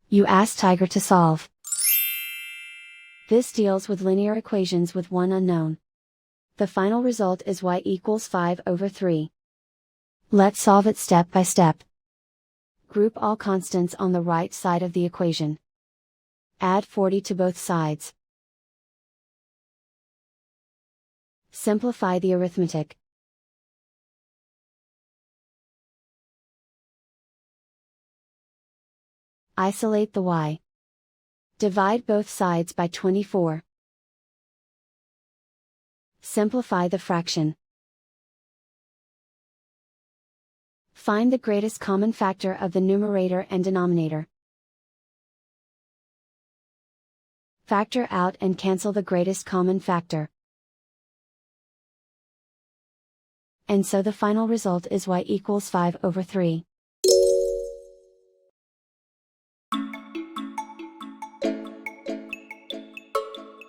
You ask Tiger to solve. This deals with linear equations with one unknown. The final result is y equals 5/3. Let's solve it step by step. Group all constants on the right side of the equation. Add 40 to both sides. Simplify the arithmetic. Isolate the y. Divide both sides by 24. Simplify the fraction. Find the greatest common factor of the numerator and denominator. Factor out and cancel the greatest common factor. And so the final result is y equals 5/3.